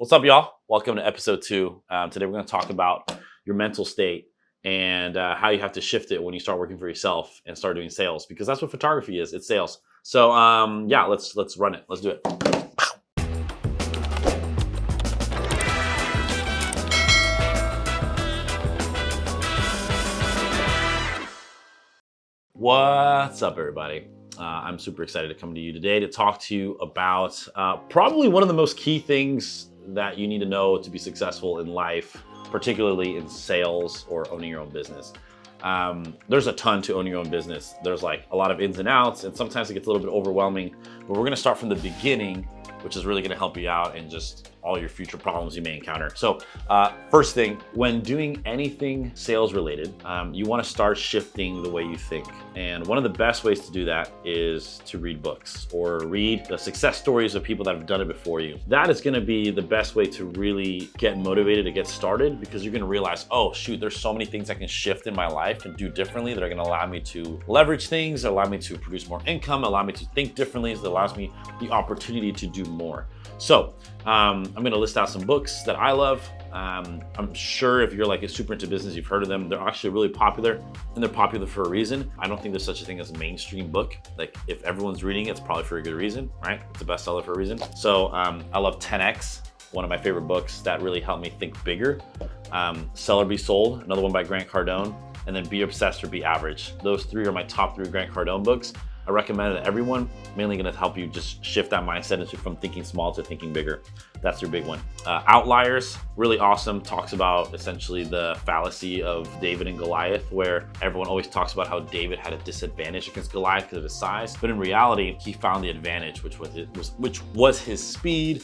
What's up, y'all? Welcome to episode 2. Today we're going to talk about your mental state and how you have to shift it when you start working for yourself and start doing sales, because that's what photography is. It's sales. So yeah, let's run it. Let's do it. What's up, everybody? I'm super excited to come to you today to talk to you about probably one of the most key things that you need to know to be successful in life, particularly in sales or owning your own business. There's a ton to owning your own business. There's like a lot of ins and outs, and sometimes it gets a little bit overwhelming, but we're gonna start from the beginning, which is really gonna help you out in just all your future problems you may encounter. So first thing, when doing anything sales related, you wanna start shifting the way you think. And one of the best ways to do that is to read books or read the success stories of people that have done it before you. That is gonna be the best way to really get motivated to get started, because you're gonna realize, oh shoot, there's so many things I can shift in my life and do differently that are gonna allow me to leverage things, allow me to produce more income, allow me to think differently, that allows me the opportunity to do more. So I'm gonna list out some books that I love. I'm sure if you're like super into business, you've heard of them. They're actually really popular, and they're popular for a reason. I don't think there's such a thing as a mainstream book. Like if everyone's reading it, it's probably for a good reason, right? It's a bestseller for a reason. So I love 10X, one of my favorite books that really helped me think bigger. Sell or Be Sold, another one by Grant Cardone, and then Be Obsessed or Be Average. Those three are my top 3 Grant Cardone books. I recommend it to everyone, mainly gonna help you just shift that mindset from thinking small to thinking bigger. That's your big one. Outliers, really awesome, talks about essentially the fallacy of David and Goliath, where everyone always talks about how David had a disadvantage against Goliath because of his size, but in reality, he found the advantage, which was his speed,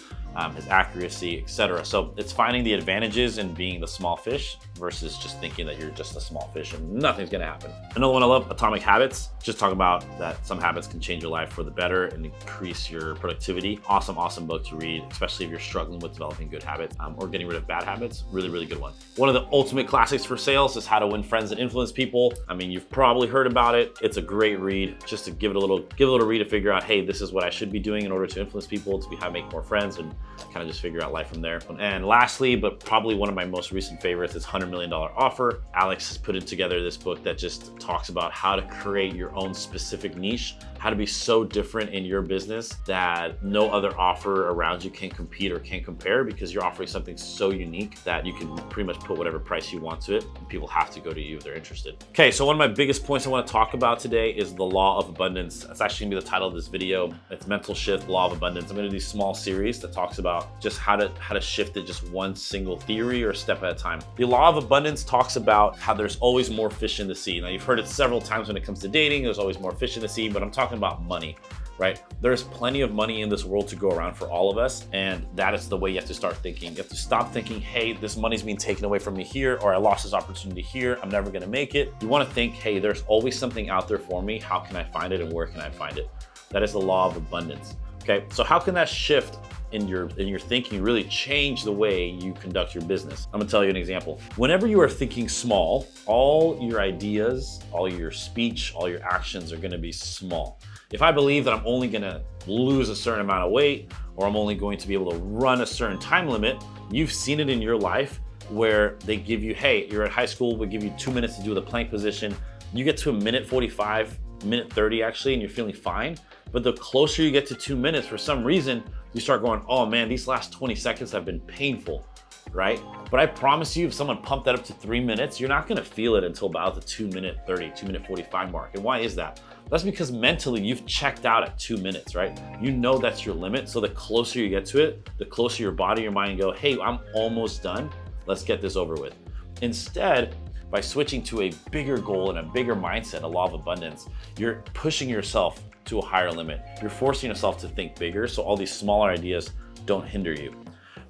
his accuracy, etc. So it's finding the advantages in being the small fish versus just thinking that you're just a small fish and nothing's gonna happen. Another one I love, Atomic Habits. Just talk about that some habits can change your life for the better and increase your productivity. Awesome book to read, especially if you're struggling with developing good habits or getting rid of bad habits. Really good one. One of the ultimate classics for sales is How to Win Friends and Influence People. I mean, you've probably heard about it. It's a great read, just to give it a little read to figure out, hey, this is what I should be doing in order to influence people, to make more friends, and kind of just figure out life from there. And lastly, but probably one of my most recent favorites, is $100 Million Offer. Alex has put together this book that just talks about how to create your own specific niche, how to be so different in your business that no other offer around you can compete or can compare, because you're offering something so unique that you can pretty much put whatever price you want to it, and people have to go to you if they're interested. Okay, so one of my biggest points I want to talk about today is the law of abundance. That's actually gonna be the title of this video. It's Mental Shift, Law of Abundance. I'm gonna do a small series that talks about just how to shift it, just one single theory or step at a time. The law of abundance talks about how there's always more fish in the sea. Now, you've heard it several times when it comes to dating, there's always more fish in the sea, but I'm talking about money, right? There's plenty of money in this world to go around for all of us, and that is the way you have to start thinking. You have to stop thinking, hey, this money's being taken away from me here, or I lost this opportunity here, I'm never gonna make it. You wanna think, hey, there's always something out there for me, how can I find it and where can I find it? That is the law of abundance. Okay, so how can that shift in your thinking really change the way you conduct your business? I'm gonna tell you an example. Whenever you are thinking small, all your ideas, all your speech, all your actions are gonna be small. If I believe that I'm only gonna lose a certain amount of weight, or I'm only going to be able to run a certain time limit, you've seen it in your life where they give you, hey, you're at high school, we give you 2 minutes to do the plank position. You get to a minute 45, minute 30 actually, and you're feeling fine. But the closer you get to 2 minutes, for some reason, you start going, oh man, these last 20 seconds have been painful, right? But I promise you, if someone pumped that up to 3 minutes, you're not gonna feel it until about the 2 minute 30, 2 minute 45 mark. And why is that? That's because mentally you've checked out at 2 minutes, right? You know that's your limit. So the closer you get to it, the closer your body, your mind go, hey, I'm almost done. Let's get this over with. Instead, by switching to a bigger goal and a bigger mindset, a law of abundance, you're pushing yourself to a higher limit. You're forcing yourself to think bigger, so all these smaller ideas don't hinder you,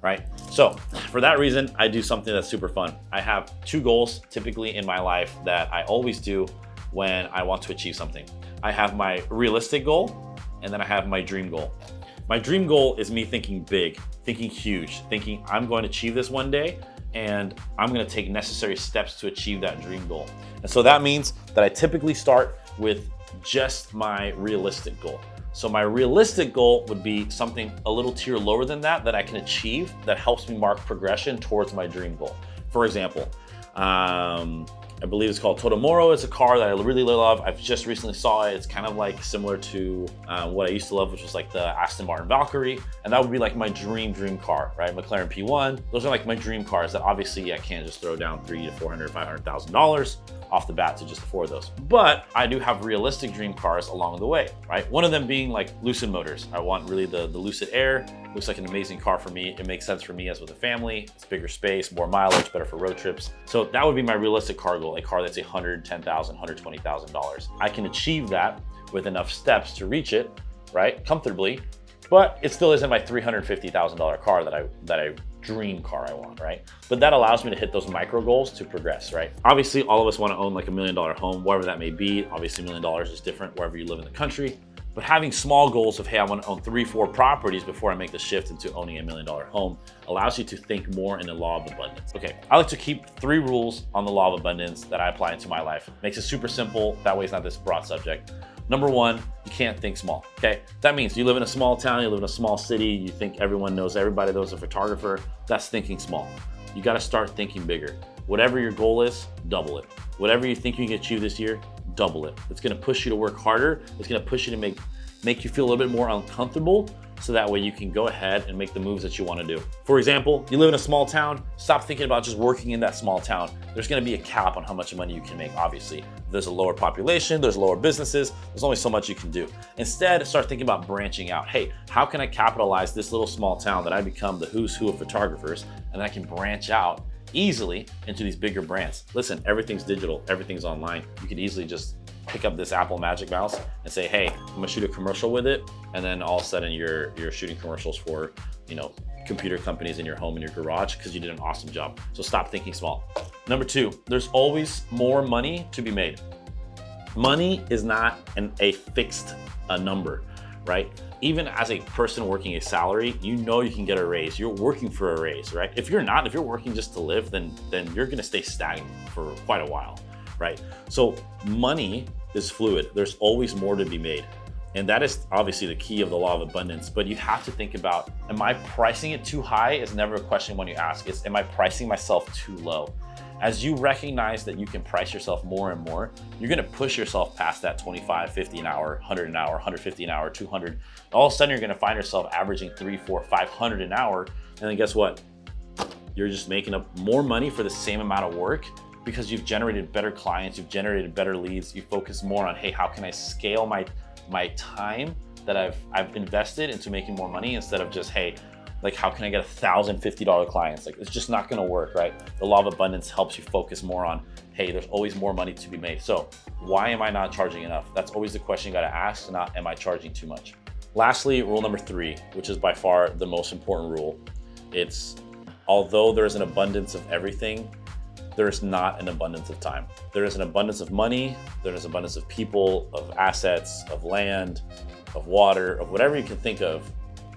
right? So for that reason, I do something that's super fun. I have 2 goals typically in my life that I always do when I want to achieve something. I have my realistic goal, and then I have my dream goal. My dream goal is me thinking big, thinking huge, thinking I'm going to achieve this one day, and I'm gonna take necessary steps to achieve that dream goal. And so that means that I typically start with just my realistic goal. So my realistic goal would be something a little tier lower than that I can achieve that helps me mark progression towards my dream goal. For example, I believe it's called Totomoro. It's a car that I really love. I've just recently saw it. It's kind of like similar to what I used to love, which was like the Aston Martin Valkyrie. And that would be like my dream car, right? McLaren P1. Those are like my dream cars that obviously I can't just throw down $300,000 to $400,000, $500,000 off the bat to just afford those. But I do have realistic dream cars along the way, right? One of them being like Lucid Motors. I want really the Lucid Air. Looks like an amazing car for me. It makes sense for me as with a family. It's bigger space, more mileage, better for road trips. So that would be my realistic car goal, a car that's $110,000, $120,000. I can achieve that with enough steps to reach it, right, comfortably, but it still isn't my $350,000 car that I dream car I want, right? But that allows me to hit those micro goals to progress, right? Obviously, all of us want to own like $1 million home, wherever that may be. Obviously, $1 million is different wherever you live in the country. But having small goals of, hey, I want to own 3-4 properties before I make the shift into owning $1 million home allows you to think more in the law of abundance. Okay, I like to keep 3 rules on the law of abundance that I apply into my life. Makes it super simple. That way it's not this broad subject. Number 1, you can't think small, okay? That means you live in a small town, you live in a small city, you think everybody knows a photographer. That's thinking small. You gotta start thinking bigger. Whatever your goal is, double it. Whatever you think you can achieve this year, double it. It's gonna push you to work harder. It's gonna push you to make you feel a little bit more uncomfortable, so that way you can go ahead and make the moves that you want to do. For example, you live in a small town, stop thinking about just working in that small town. There's going to be a cap on how much money you can make, obviously. There's a lower population, there's lower businesses, there's only so much you can do. Instead, start thinking about branching out. Hey, how can I capitalize this little small town that I become the who's who of photographers, and I can branch out easily into these bigger brands? Listen, everything's digital, everything's online. You could easily just pick up this Apple Magic Mouse and say, hey, I'm gonna shoot a commercial with it, and then all of a sudden you're shooting commercials for, computer companies in your home, in your garage, because you did an awesome job. So stop thinking small. Number 2, there's always more money to be made. Money is not a fixed number, right? Even as a person working a salary, you can get a raise. You're working for a raise, right? If you're working just to live, then you're gonna stay stagnant for quite a while, right? So money is fluid. There's always more to be made. And that is obviously the key of the law of abundance. But you have to think about, am I pricing it too high? Is never a question when you ask. It's, am I pricing myself too low? As you recognize that you can price yourself more and more, you're gonna push yourself past that 25, 50 an hour, 100 an hour, 150 an hour, 200. All of a sudden, you're gonna find yourself averaging 3, 4, 500 an hour. And then guess what? You're just making up more money for the same amount of work, because you've generated better clients, you've generated better leads, you focus more on, hey, how can I scale my time that I've invested into making more money, instead of just, hey, like, how can I get $1,050 clients? Like, it's just not gonna work, right? The law of abundance helps you focus more on, hey, there's always more money to be made. So why am I not charging enough? That's always the question you gotta ask, not am I charging too much? Lastly, rule number 3, which is by far the most important rule. It's, although there's an abundance of everything, there is not an abundance of time. There is an abundance of money, there is an abundance of people, of assets, of land, of water, of whatever you can think of,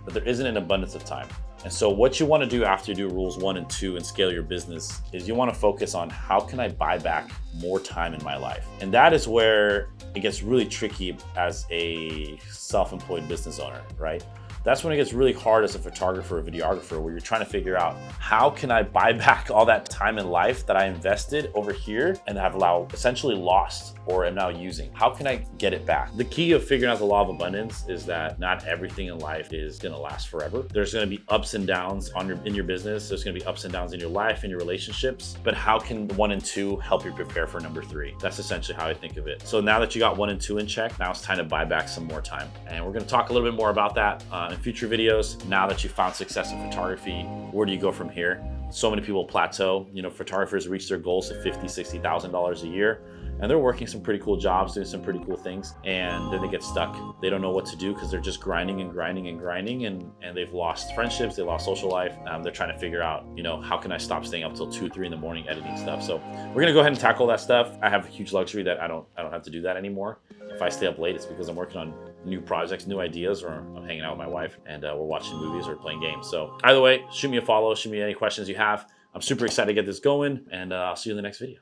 but there isn't an abundance of time. And so what you want to do after you do rules 1 and 2 and scale your business is you want to focus on, how can I buy back more time in my life? And that is where it gets really tricky as a self-employed business owner, right? That's when it gets really hard as a photographer or videographer, where you're trying to figure out, how can I buy back all that time in life that I invested over here and have essentially lost or am now using? How can I get it back? The key of figuring out the law of abundance is that not everything in life is gonna last forever. There's gonna be ups and downs in your business. There's gonna be ups and downs in your life, in your relationships, but how can 1 and 2 help you prepare for number 3? That's essentially how I think of it. So now that you got 1 and 2 in check, now it's time to buy back some more time. And we're gonna talk a little bit more about that in future videos. Now that you found success in photography, where do you go from here? So many people plateau. Photographers reach their goals of $50,000, $60,000 a year, and they're working some pretty cool jobs, doing some pretty cool things, and then they get stuck. They don't know what to do because they're just grinding and grinding and grinding, and they've lost friendships, they lost social life. They're trying to figure out, how can I stop staying up till 2, 3 in the morning editing stuff? So we're gonna go ahead and tackle that stuff. I have a huge luxury that I don't have to do that anymore. If I stay up late, it's because I'm working on new projects, new ideas, or I'm hanging out with my wife and we're watching movies or playing games. So either way, shoot me a follow, shoot me any questions you have. I'm super excited to get this going, and I'll see you in the next video.